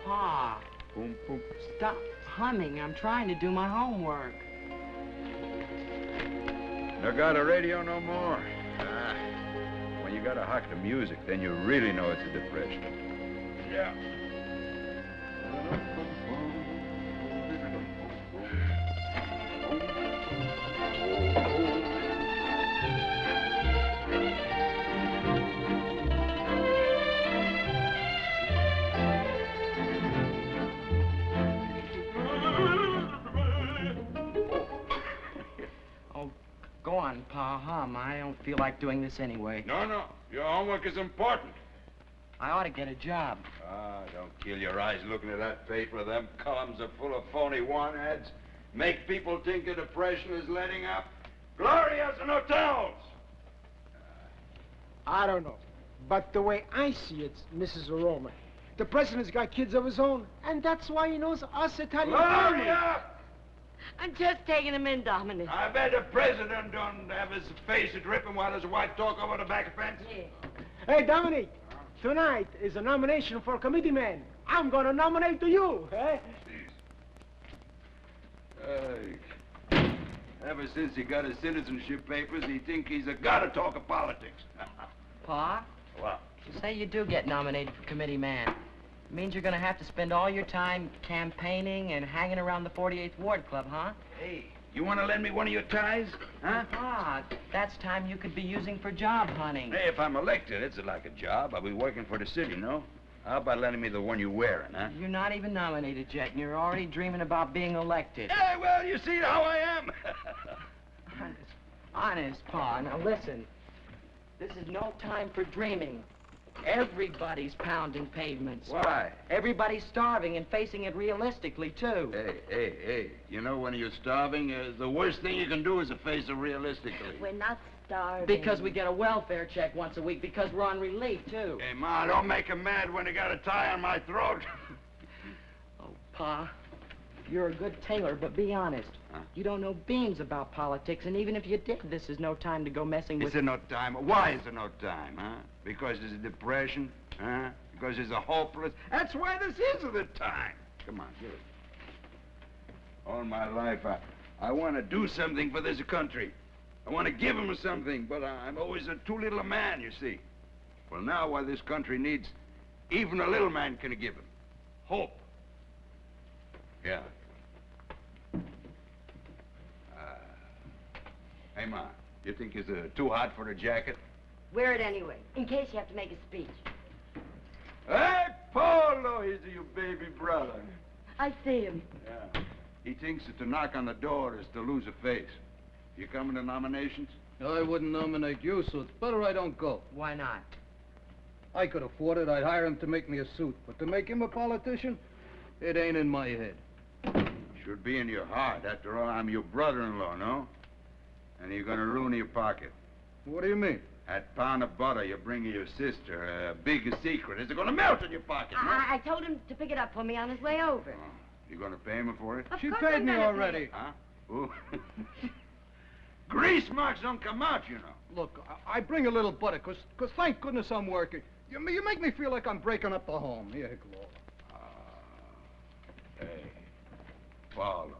Pa, stop humming. I'm trying to do my homework. No got a radio no more? When you gotta hock the music, then you really know it's a depression. Yeah. Go on, Pa, hum. I don't feel like doing this anyway. No. Your homework is important. I ought to get a job. Don't kill your eyes looking at that paper. Them columns are full of phony want ads. Make people think the depression is letting up. Glorias and hotels! I don't know. But the way I see it, Mrs. Aroma, the president's got kids of his own, and that's why he knows us Italian families. Gloria! I'm just taking him in, Dominic. I bet the president don't have his face dripping while his wife talk over the back fence. Yeah. Hey, Dominic, tonight is a nomination for committeeman. I'm gonna nominate to you, eh? Ever since he got his citizenship papers, he think he's a gotta talk of politics. Pa? What? Say you do get nominated for committee man. It means you're gonna have to spend all your time campaigning and hanging around the 48th Ward Club, huh? Hey, you want to lend me one of your ties? Huh? Pa, that's time you could be using for job hunting. Hey, if I'm elected, it's like a job. I'll be working for the city, no? How about lending me the one you're wearing, huh? You're not even nominated yet, and you're already dreaming about being elected. Hey, well, you see how I am. Honest, Pa. Now listen. This is no time for dreaming. Everybody's pounding pavements. Why? Everybody's starving and facing it realistically, too. Hey. You know, when you're starving, the worst thing you can do is to face it realistically. We're not starving. Because we get a welfare check once a week, because we're on relief, too. Hey, Ma, don't make him mad when he got a tie on my throat. Oh, Pa, you're a good tailor, but be honest. Huh? You don't know beans about politics, and even if you did, this is no time to go messing with... Is there no time? Why is there no time, huh? Because there's a depression, huh? Because there's a hopeless... That's why this is the time. Come on, get it. All my life, I want to do something for this country. I want to give them something, but I'm always too little a man, you see. Well, now what this country needs, even a little man can give them. Hope. Yeah. Hey, Ma, you think it's too hot for the jacket? Wear it anyway, in case you have to make a speech. Hey, Polo, he's your baby brother. I see him. Yeah. He thinks that to knock on the door is to lose a face. You coming to nominations? I wouldn't nominate you, so it's better I don't go. Why not? I could afford it. I'd hire him to make me a suit. But to make him a politician, it ain't in my head. Should be in your heart. After all, I'm your brother-in-law, no? And you're gonna ruin your pocket. What do you mean? That pound of butter you're bringing your sister, a big secret. Is it gonna melt in your pocket, no? I told him to pick it up for me on his way over. Oh, you gonna pay him for it? Of She course paid I'm me gonna pay already. him. Huh? Ooh. Grease marks don't come out, you know. Look, I bring a little butter, because thank goodness I'm working. You make me feel like I'm breaking up the home. Here, Gloria. Hey, Paulo,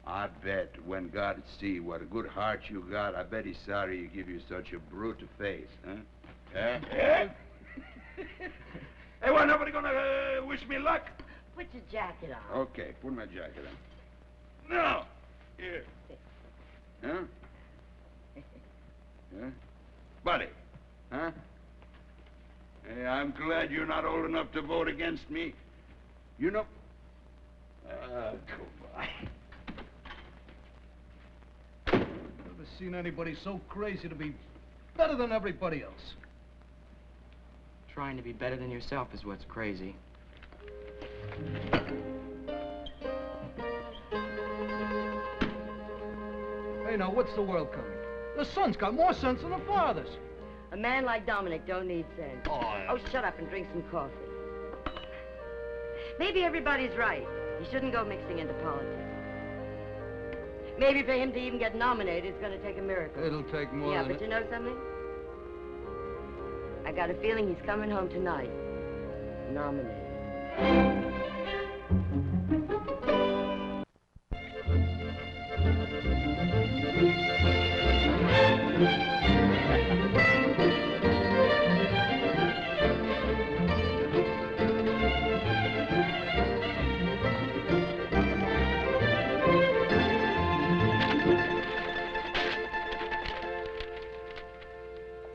I bet when God see what a good heart you got, I bet he's sorry he give you such a brute face, huh? Yeah? Hey, well, nobody gonna wish me luck? Put your jacket on. Okay, put my jacket on. No! Here. Huh? Huh? Buddy, huh? Hey, I'm glad you're not old enough to vote against me. You know... goodbye. Never seen anybody so crazy to be better than everybody else. Trying to be better than yourself is what's crazy. Hey, now, what's the world coming? The son's got more sense than the father's. A man like Dominic don't need sense. Oh, shut up and drink some coffee. Maybe everybody's right. He shouldn't go mixing into politics. Maybe for him to even get nominated, it's going to take a miracle. It'll take more Yeah, than... but you know something? got a feeling he's coming home tonight. Nominated.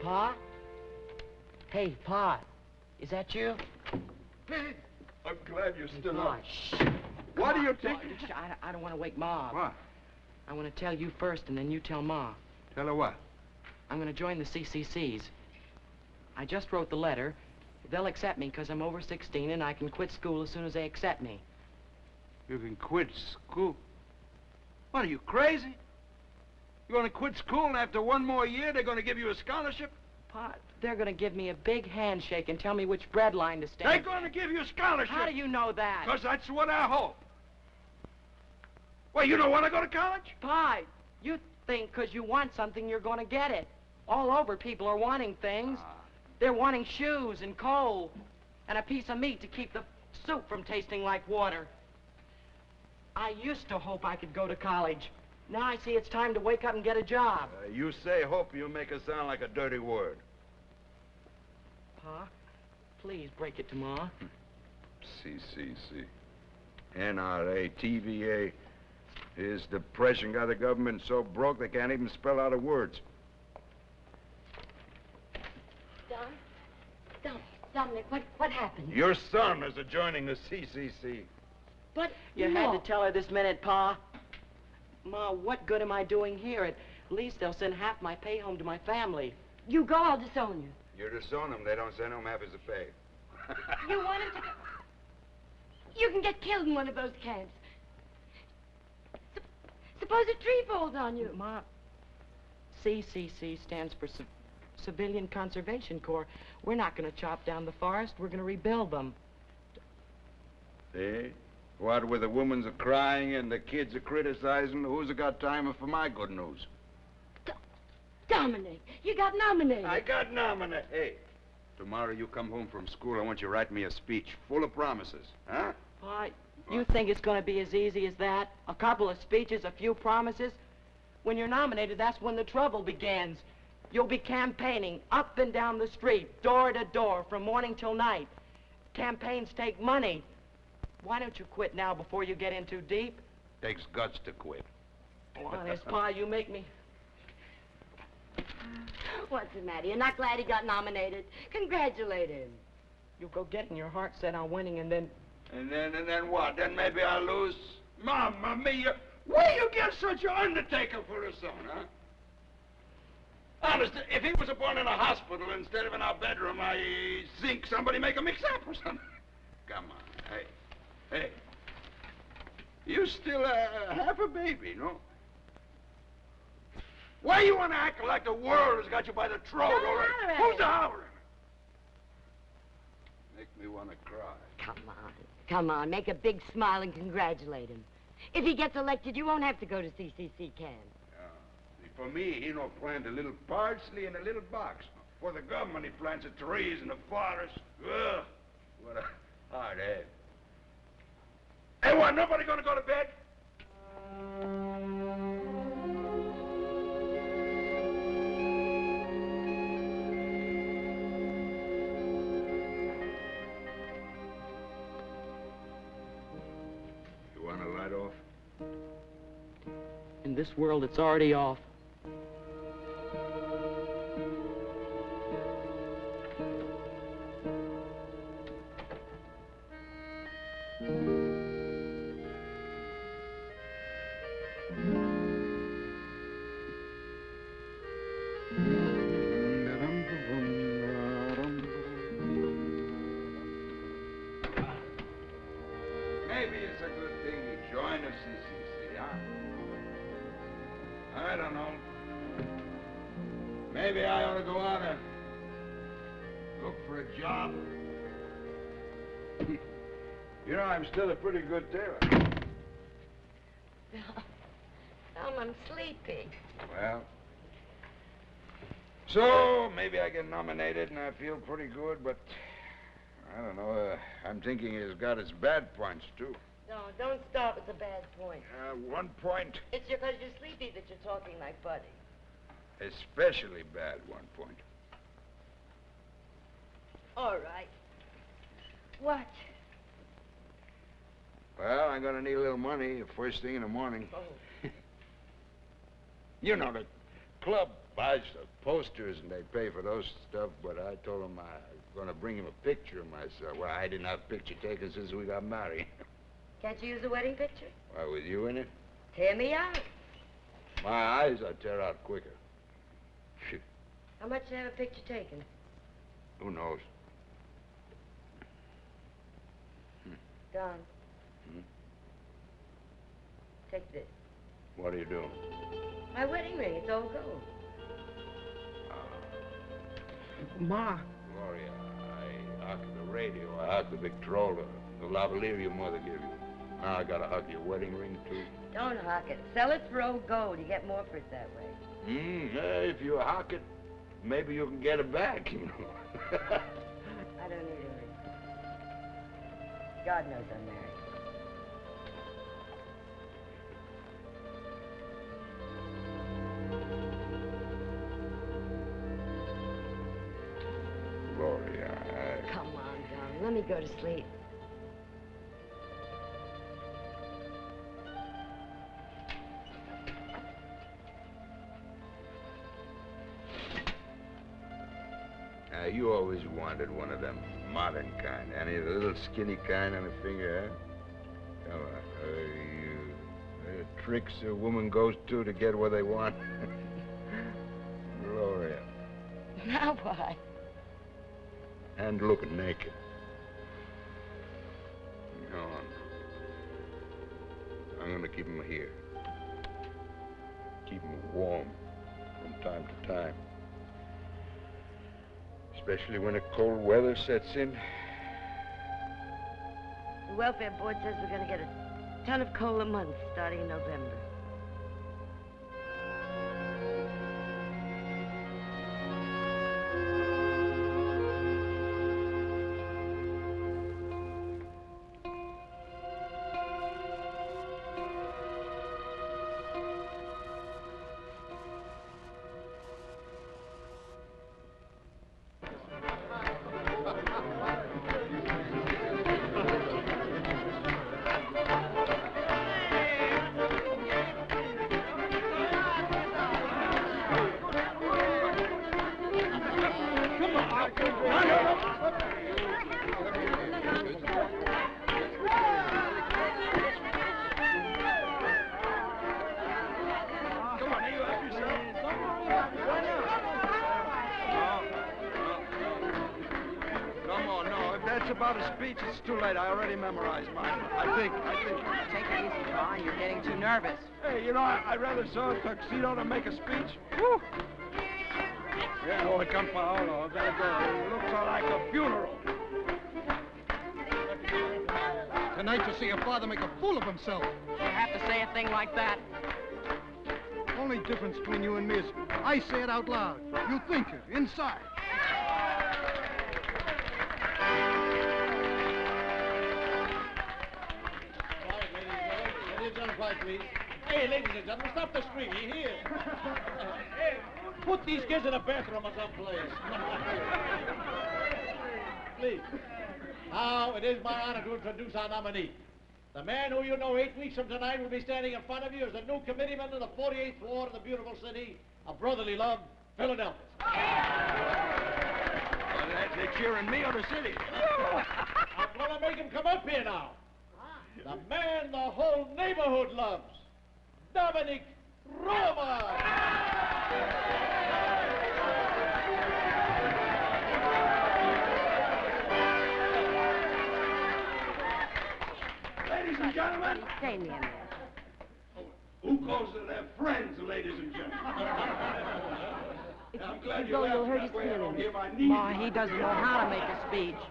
Pa? Hey, Pa, is that you? Hey, I'm glad you're still Pa, up. shh. What do you Pa, think? shh, I don't want to wake Ma up. What? I want to tell you first, and then you tell Ma. Tell her what? I'm going to join the CCCs. I just wrote the letter. They'll accept me because I'm over 16, and I can quit school as soon as they accept me. You can quit school? What, are you crazy? You're going to quit school, and after one more year, they're going to give you a scholarship? Pa, they're going to give me a big handshake and tell me which bread line to stand. They're going to give you a scholarship. How do you know that? Because that's what I hope. Well, you don't want to go to college? Pa, you think because you want something, you're going to get it. All over, people are wanting things. They're wanting shoes and coal and a piece of meat to keep the soup from tasting like water. I used to hope I could go to college. Now I see it's time to wake up and get a job. You say hope, you make it sound like a dirty word. Pa, please break it to Ma. CCC. NRA, TVA. His depression got the government so broke they can't even spell out the words. Dominic, what happened? Your son is joining the CCC. But You had to tell her this minute, Pa. Ma, what good am I doing here? At least they'll send half my pay home to my family. You go, I'll disown you. You disown them, they don't send home half his pay. You want him to go? You can get killed in one of those camps. Suppose a tree falls on you. Ma, CCC stands for Civilian Conservation Corps. We're not going to chop down the forest. We're going to rebuild them. See? What with the women's are crying and the kids are criticizing, who's got time for my good news? Dominic, you got nominated. I got nominated. Hey, tomorrow you come home from school, I want you to write me a speech full of promises, huh? Pa, you think it's going to be as easy as that? A couple of speeches, a few promises? When you're nominated, that's when the trouble begins. You'll be campaigning up and down the street, door to door, from morning till night. Campaigns take money. Why don't you quit now before you get in too deep? Takes guts to quit. Oh, honest, Pa, you make me... What's the matter? You're not glad he got nominated? Congratulate him. You'll go getting your heart set on winning and then... And then what? Then maybe I'll lose? Mamma mia! Where you get such an undertaker for a son, huh? Honest, if he was born in a hospital instead of in our bedroom, I think somebody make a mix-up or something. Come on, hey. You still half a baby, no? Why you want to act like the world has got you by the throat? Don't all right? holler at Who's him. the hollering? Make me want to cry. Come on, make a big smile and congratulate him. If he gets elected, you won't have to go to CCC camp. For me, he don't plant a little parsley in a little box. For the government, he plants the trees in the forest. Ugh, what a hard head. Hey, what, nobody gonna go to bed? You want a light off? In this world, it's already off. Maybe it's a good thing you join the CCC, huh? I don't know. Maybe I ought to go out and look for a job. You know, I'm still a pretty good tailor. I'm sleepy. Well, So, maybe I get nominated and I feel pretty good, but I don't know. I'm thinking it's got its bad points, too. No, don't stop at the bad point. 1 point. It's because you're sleepy that you're talking like Buddy. Especially bad 1 point. All right. What? Well, I'm gonna need a little money first thing in the morning. Oh. You know, the club buys the posters and they pay for those stuff, but I told them I was gonna bring him a picture of myself. Well, I didn't have a picture taken since we got married. Can't you use a wedding picture? Why, with you in it? Tear me out. My eyes I tear out quicker. Shit. How much to have a picture taken? Who knows? Don. Hmm? Take this. What are you doing? My wedding ring. It's all gold. Ma, Gloria, I hocked the radio. I hocked the Victrola. The lavalier your mother gave you. Now I gotta hock your wedding ring, too. Don't hock it. Sell it for old gold. You get more for it that way. If you hock it, maybe you can get it back, you know. I don't need a ring. God knows I'm married. Gloria, Come on, Don. Let me go to sleep. You always wanted one of them modern kind. Any of the little skinny kind on the finger, huh? Come on. Tricks a woman goes to get what they want. Gloria. Now what? And looking naked. Go on. I'm gonna keep them here. Keep them warm from time to time. Especially when the cold weather sets in. The welfare board says we're going to get a ton of coal a month starting in November. About a speech, it's too late. I already memorized mine. I think. Take it easy, Don. You're getting too nervous. Hey, you know, I'd rather sew a tuxedo than make a speech. Woo! Yeah, holy campaolo. I've got to go. It looks like a funeral. Tonight you see your father make a fool of himself. You have to say a thing like that. Only difference between you and me is I say it out loud. You think it inside. Please. Hey, ladies and gentlemen, stop the screaming. You hear? Hey, put these kids in a bathroom or someplace. Please. Now, it is my honor to introduce our nominee. The man who you know 8 weeks from tonight will be standing in front of you as the new committeeman of the 48th Ward of the beautiful city of brotherly love, Philadelphia. They're cheering me or the city? I'm going to make him come up here now. The man the whole neighborhood loves, Dominic Roma. Ladies and gentlemen. Stay near me. Who calls to their friends, ladies and gentlemen? I'm glad you go, you'll hurt that his way I don't feelings. hear my knees. Ma, he doesn't know how to make a speech.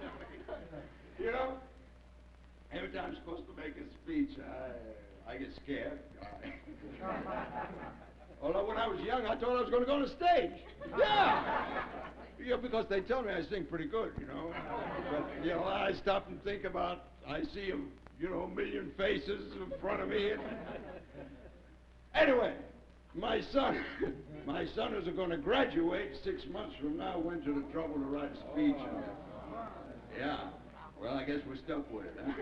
You know, every time I'm supposed to make a speech, I get scared. Although when I was young, I thought I was going to go on the stage. Yeah. Yeah, because they tell me I sing pretty good, you know. But, you know, I stop and think about, I see, a million faces in front of me. And... Anyway, my son is going to graduate 6 months from now, went to the trouble to write a speech. And, yeah. Well, I guess we're stuck with it, huh?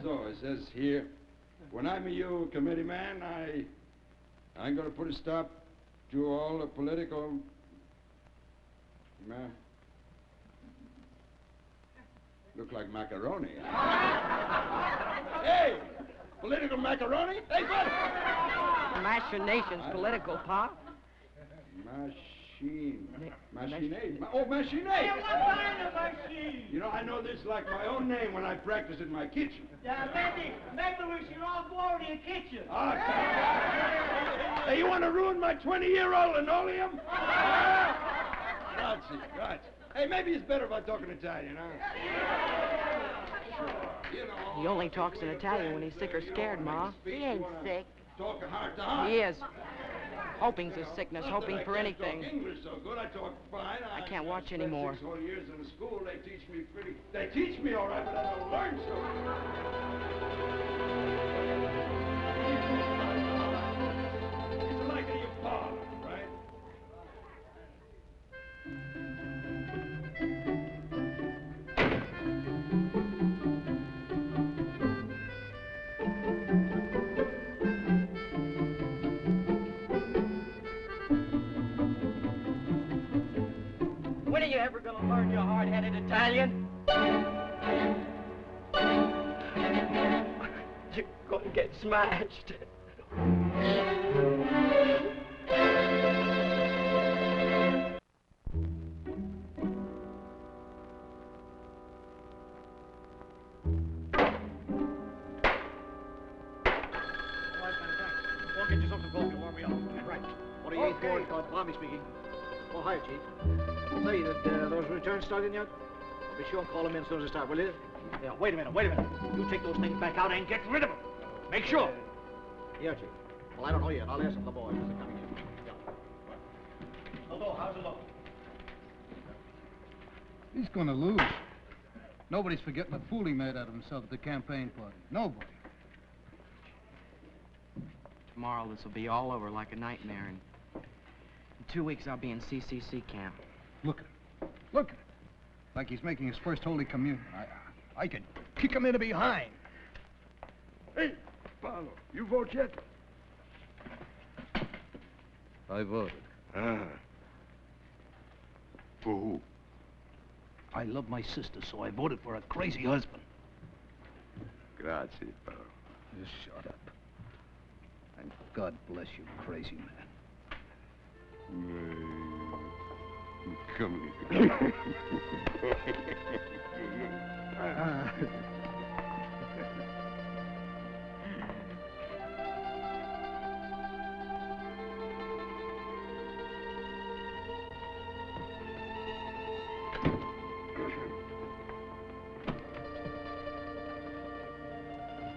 So, it says here, when I'm a committee man, I'm going to put a stop to all the political... Look like macaroni. Hey! Political macaroni? Hey, buddy! Machination's political, Pa. Machinate. Oh, machinate! Hey, what kind of machine? You know, I know this like my own name when I practice in my kitchen. Yeah, maybe we should all go over to your kitchen. Hey, you want to ruin my 20-year-old linoleum? Grazie. Hey, maybe it's better if I talk in Italian, huh? Sure. You know, He only talks in Italian when he's sick or scared, Ma. He ain't sick. Talk heart to heart. He is. Hoping's a sickness, hoping for anything. I can't talk English so good. I talk fine. I can't watch anymore. 6 whole years in the school. They teach me all right, but I don't learn so. It's like your father, right? When are you ever going to learn your hard-headed Italian? You're going to get smashed. Go get you something coffee, warm me up. Right. 48th Ward, Tommy speaking. Oh, hi, Chief. Say, those returns starting yet? Be sure and call them in as soon as they start, will you? Yeah, wait a minute. You take those things back out and get rid of them. Make sure. Here, Chief. Well, I don't know yet. I'll ask some of the boys as they're coming in. Yeah. Hello, how's it look? He's gonna lose. Nobody's forgetting the fool he made out of himself at the campaign party. Nobody. Tomorrow this will be all over like a nightmare, and in 2 weeks I'll be in CCC camp. Look at him. Look at him. Like he's making his first Holy Communion. I could kick him in the behind. Hey, Paolo, you vote yet? I voted. Ah. For who? I love my sister, so I voted for a crazy husband. Grazie, Paolo. Just shut up. And God bless you, crazy man. Come here.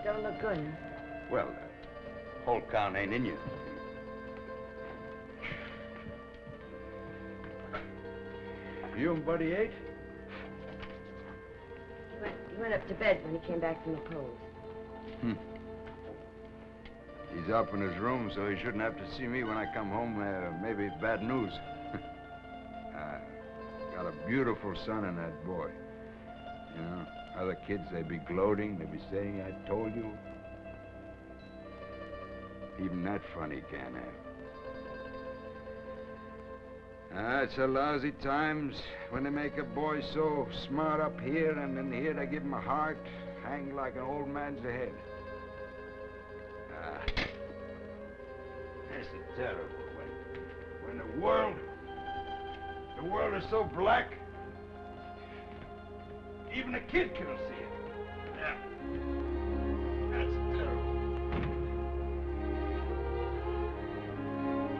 Don't look good. Well, whole count ain't in you. You and Buddy ate? He went up to bed when he came back from the polls. He's up in his room, so he shouldn't have to see me when I come home. Maybe it's bad news. Got a beautiful son in that boy. You know, other kids, they'd be gloating. They'd be saying, I told you. Even that fun he can't have. It's a lousy times when they make a boy so smart up here, and in here they give him a heart, hang like an old man's head. This is terrible. When the world is so black, even a kid can't see it. Yeah. That's terrible.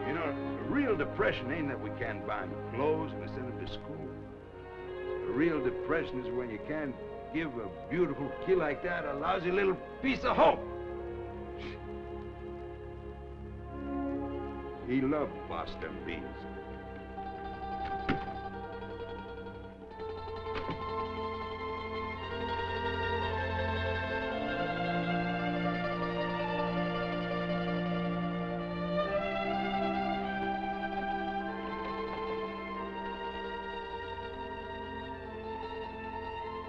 You know, the real depression ain't that we can't buy them clothes and send them to school. The real depression is when you can't give a beautiful kid like that a lousy little piece of hope. He loved Boston beans.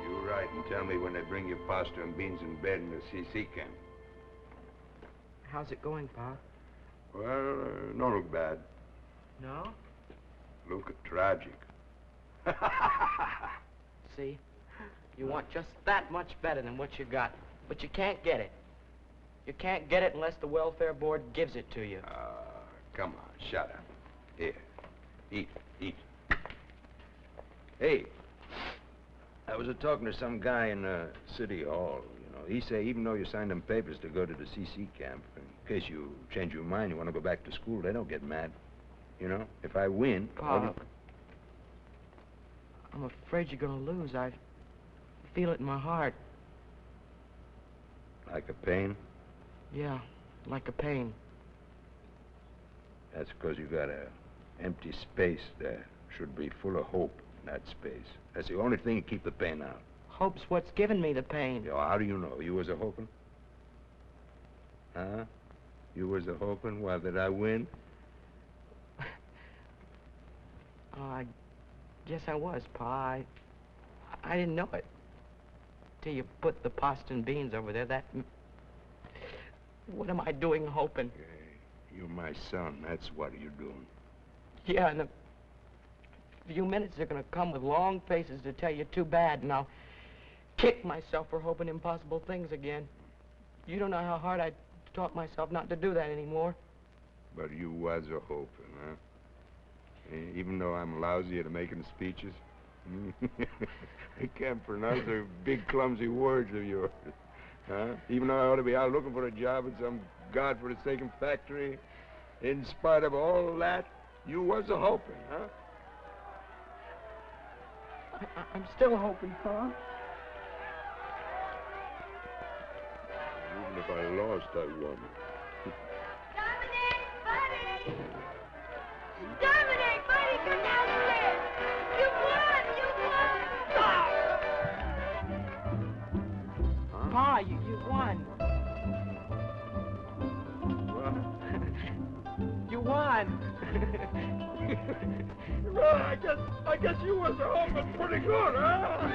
You write and tell me when they bring you pasta and beans in bed in the CC camp. How's it going, Pa? Well, don't look bad. No? Look tragic. See? You want just that much better than what you got, but you can't get it. You can't get it unless the welfare board gives it to you. Come on, shut up. Here, eat. Hey, I was talking to some guy in City Hall. He say even though you signed them papers to go to the CC camp, in case you change your mind, you want to go back to school, they don't get mad. If I win... Pa, I'm afraid you're going to lose. I feel it in my heart. Like a pain? Yeah, like a pain. That's because you got a empty space there. Should be full of hope in that space. That's the only thing to keep the pain out. Hope's what's giving me the pain. Yo, how do you know? You was a hoping? Huh? You was a hoping? Well, did I win? I guess I was, Pa. I didn't know it. Till you put the pasta and beans over there, what am I doing hoping? You're my son. That's what you're doing. Yeah, in a few minutes they're gonna come with long faces to tell you too bad, and I'll kick myself for hoping impossible things again. You don't know how hard I taught myself not to do that anymore. But you was a hoping, huh? Even though I'm lousy at making speeches? I can't pronounce the big clumsy words of yours. Huh? Even though I ought to be out looking for a job in some godforsaken factory, in spite of all that, you was a hoping, huh? I'm still hoping, Pa. Even if I lost, I won. Dominic, buddy! Dominic, buddy, come downstairs! You won! Huh? Pa, you won. Well, You won. well, I guess you was a hoping pretty good, huh?